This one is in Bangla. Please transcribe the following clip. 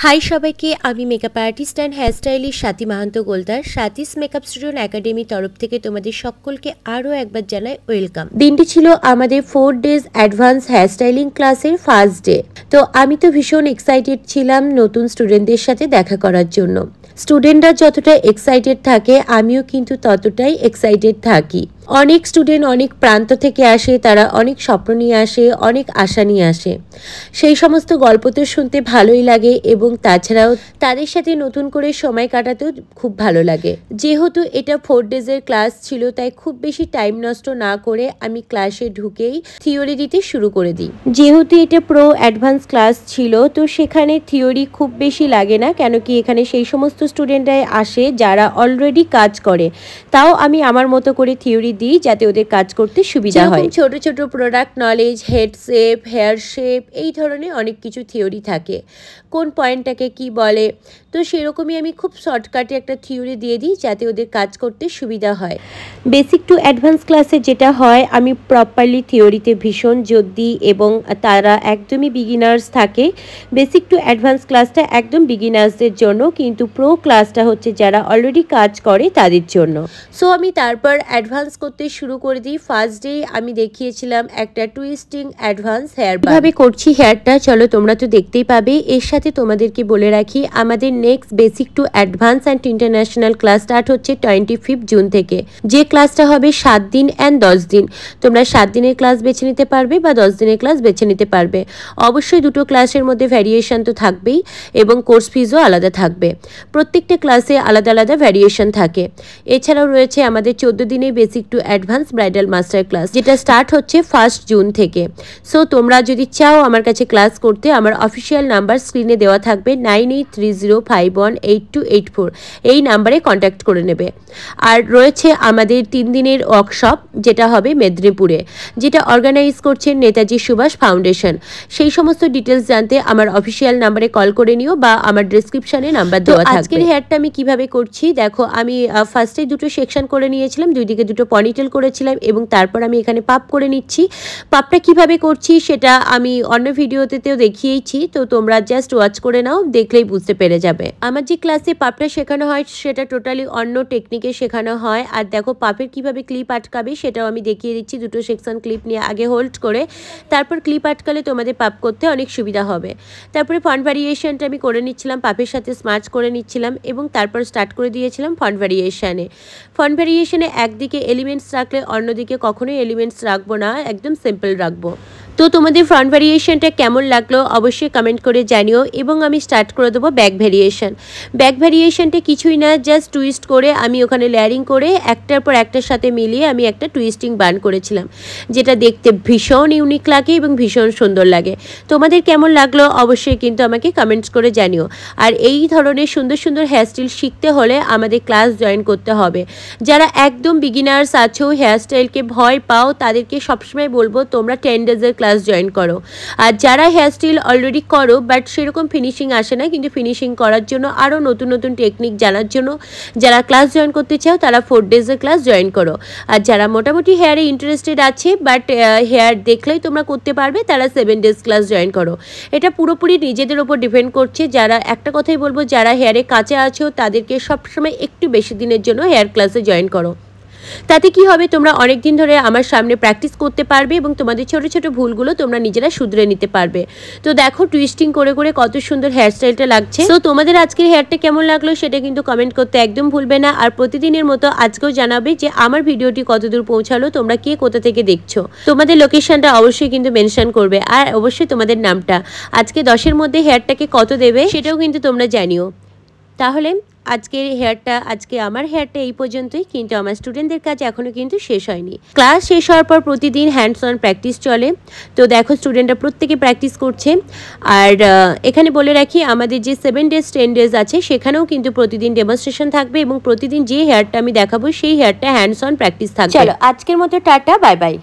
হাই সবাইকে, আমি makeup artist and hairstylist Swati Mahanta Goldar. Swati's makeup studio একাডেমির তরফ থেকে তোমাদের সকলকে আরও একবার জানাই ওয়েলকাম। দিনটি ছিল আমাদের 4 days অ্যাডভান্স হেয়ারস্টাইলিং ক্লাসের ফার্স্ট ডে। তো আমি তো ভীষণ এক্সাইটেড ছিলাম নতুন স্টুডেন্টদের সাথে দেখা করার জন্য। স্টুডেন্টরা যতটা এক্সাইটেড থাকে আমিও কিন্তু ততটাই এক্সাইটেড থাকি। অনেক স্টুডেন্ট অনেক প্রান্ত থেকে আসে, তারা অনেক স্বপ্ন নিয়ে আসে, অনেক আশা নিয়ে আসে। সেই সমস্ত গল্প তো শুনতে ভালোই লাগে এবং তাছাড়াও তাদের সাথে নতুন করে সময় কাটাতেও খুব ভালো লাগে। যেহেতু এটা 4 days ক্লাস ছিল, তাই খুব বেশি টাইম নষ্ট না করে আমি ক্লাসে ঢুকেই থিওরি দিতে শুরু করে দিই। যেহেতু এটা প্রো অ্যাডভান্স ক্লাস ছিল, তো সেখানে থিওরি খুব বেশি লাগে না, কেন কি এখানে সেই সমস্ত স্টুডেন্টরাই আসে যারা অলরেডি কাজ করে। তাও আমি আমার মতো করে থিওরি দিই যাতে ওদের কাজ করতে সুবিধা হয়। ছোট ছোট product knowledge, head shape, hair shape, এই ধরনের অনেক কিছু থিওরি থাকে। কোন পয়েন্টটাকে কি বলে, তো সেরকমই আমি খুব শর্টকাটে একটা থিওরি দিয়ে দিই যাতে ওদের কাজ করতে সুবিধা হয়। বেসিক টু অ্যাডভান্স ক্লাসে যেটা হয়, আমি প্রপারলি থিওরিতে ভীষণ জোর দিই এবং তারা একদমই বিগিনার্স থাকে। বেসিক টু অ্যাডভান্স ক্লাসটা একদম বিগিনার্সদের জন্য, কিন্তু প্রো ক্লাসটা হচ্ছে যারা অলরেডি কাজ করে তাদের জন্য। সো আমি তারপর অ্যাডভান্স করতে শুরু করে দিই। ফার্স্ট ডে আমি দেখিয়েছিলাম একটা টুইস্টিং অ্যাডভান্স হেয়ার বান। কিভাবে করছি হেয়ারটা চলো তোমরা তো দেখতেই পাবে। এর সাথে তোমাদেরকে বলে রাখি, আমাদের next basic to advance and international class start হচ্ছে 25 জুন থেকে। যে ক্লাসটা হবে 7 দিন অ্যান্ড 10 দিন। তোমরা 7 দিনের ক্লাস বেছে নিতে পারবে বা 10 দিনের ক্লাস বেছে নিতে পারবে। অবশ্যই দুটো ক্লাসের মধ্যে ভ্যারিয়েশন তো থাকবেই এবং কোর্স ফিজও আলাদা থাকবে। প্রত্যেকটা ক্লাসে আলাদা আলাদা ভ্যারিয়েশন থাকে। এছাড়াও রয়েছে আমাদের 14 দিনের basic to advance bridal master class, যেটা স্টার্ট হচ্ছে 1 জুন থেকে। সো তোমরা যদি চাও আমার কাছে ক্লাস করতে, আমার অফিসিয়াল নাম্বার স্ক্রিনে দেওয়া থাকবে 9830518284, এই নাম্বারে কন্ট্যাক্ট করে নেবে। আর রয়েছে আমাদের 3 দিনের ওয়ার্কশপ, যেটা হবে মেদিনীপুরে, যেটা অর্গানাইজ করছেন নেতাজি সুভাষ ফাউন্ডেশন। সেই সমস্ত ডিটেলস জানতে আমার অফিসিয়াল নাম্বারে কল করে নিও বা আমার ডেসক্রিপশনে নাম্বার দেওয়া থাকবে। আজকের হেয়ারটা আমি কিভাবে করছি দেখো, আমি ফার্স্টে দুটো সেকশন করে নিয়েছিলাম, দুই দিকে দুটো পনিটেল করেছিলাম এবং তারপর আমি এখানে পাপ করে নিচ্ছি। পাপটা কিভাবে করছি সেটা আমি অন্য ভিডিওতেও দেখিয়েছি, তো তোমরা জাস্ট ওয়াচ করে নাও, দেখলেই বুঝতে পেরে যাবে। আমার যে ক্লাসে পাপটা শেখানো হয় সেটা টোটালি অন্য টেকনিকে শেখানো হয়। আর দেখো পাপের কিভাবে ক্লিপ আটকাবে সেটাও আমি দেখিয়ে দিচ্ছি। দুটো সেকশন ক্লিপ নিয়ে আগে হোল্ড করে তারপর ক্লিপ আটকালে তোমাদের পাপ করতে অনেক সুবিধা হবে। তারপরে ফন্ট ভ্যারিয়েশনটা আমি করে নিচ্ছিলাম, পাপের সাথে স্মাচ করে নিচ্ছিলাম এবং তারপর স্টার্ট করে দিয়েছিলাম ফন্ট ভ্যারিয়েশনে। ফন্ট ভ্যারিয়েশনে একদিকে এলিমেন্টস রাখলে অন্যদিকে কখনোই এলিমেন্টস রাখবো না, একদম সিম্পল রাখবো। তো তোমাদের ফ্রন্ট ভ্যারিয়েশনটা কেমন লাগলো অবশ্যই কমেন্ট করে জানিও। এবং আমি স্টার্ট করে দেবো ব্যাক ভ্যারিয়েশন। ব্যাক ভ্যারিয়েশনটা কিছুই না, জাস্ট টুইস্ট করে আমি ওখানে লেয়ারিং করে একটার পর একটার সাথে মিলিয়ে আমি একটা টুইস্টিং বান করেছিলাম, যেটা দেখতে ভীষণ ইউনিক লাগে এবং ভীষণ সুন্দর লাগে। তোমাদের কেমন লাগলো অবশ্যই কিন্তু আমাকে কমেন্টস করে জানিও। আর এই ধরনের সুন্দর সুন্দর হেয়ারস্টাইল শিখতে হলে আমাদের ক্লাস জয়েন করতে হবে। যারা একদম বিগিনার্স আছো, হেয়ারস্টাইলকে ভয় পাও, তাদেরকে সবসময় বলবো তোমরা 10 days ক্লাস জয়েন করো। আর যারা হেয়ারস্টাইল অলরেডি করো বাট সেরকম ফিনিশিং আসে না, কিন্তু ফিনিশিং করার জন্য আরও নতুন নতুন টেকনিক জানার জন্য যারা ক্লাস জয়েন করতে চাও তারা 4 days ক্লাস জয়েন করো। আর যারা মোটামুটি হেয়ারে ইন্টারেস্টেড আছে বাট হেয়ার দেখলেই তোমরা করতে পারবে, তারা 7 days ক্লাস জয়েন করো। এটা পুরোপুরি নিজেদের ওপর ডিপেন্ড করছে। যারা একটা কথাই বলবো, যারা হেয়ারে কাঁচা আছো তাদেরকে সবসময় একটু বেশি দিনের জন্য হেয়ার ক্লাসে জয়েন করো। তাতে কি হবে, তোমরা অনেক দিন ধরে আমার সামনে প্র্যাকটিস করতে পারবে এবং তোমাদের ছোট ছোট ভুলগুলো তোমরা নিজেরা শুধরে নিতে পারবে। তো দেখো টুইস্টিং করে করে কত সুন্দর হেয়ারস্টাইলটা লাগছে। তো তোমাদের আজকের হেয়ারটা কেমন লাগলো সেটা কিন্তু কমেন্ট করতে একদম ভুলবে না। আর প্রতিদিনের মতো আজকেও জানাবে যে আমার ভিডিওটি কতদূর পৌঁছালো, তোমরা কে কোথা থেকে দেখছো। তোমাদের লোকেশনটা অবশ্যই কিন্তু মেনশন করবে আর অবশ্যই তোমাদের নামটা। আজকে 10-এর মধ্যে হেয়ারটাকে কত দেবে সেটাও কিন্তু তোমরা জানিও। তাহলে আজকে আমার হেয়ারটা এই পর্যন্তই, কিন্তু আমার স্টুডেন্টদের কাজ এখনও কিন্তু শেষ হয়নি। ক্লাস শেষ হওয়ার পর প্রতিদিন হ্যান্ডস অন প্র্যাকটিস চলে। তো দেখো স্টুডেন্টরা প্রত্যেকে প্র্যাকটিস করছে। আর এখানে বলে রাখি, আমাদের যে 7 days 10 days আছে সেখানেও কিন্তু প্রতিদিন ডেমনস্ট্রেশন থাকবে এবং প্রতিদিন যে হেয়ারটা আমি দেখাবো সেই হেয়ারটা হ্যান্ডস অন প্র্যাকটিস থাকবে। চলো আজকের মতো টাটা, বাই বাই।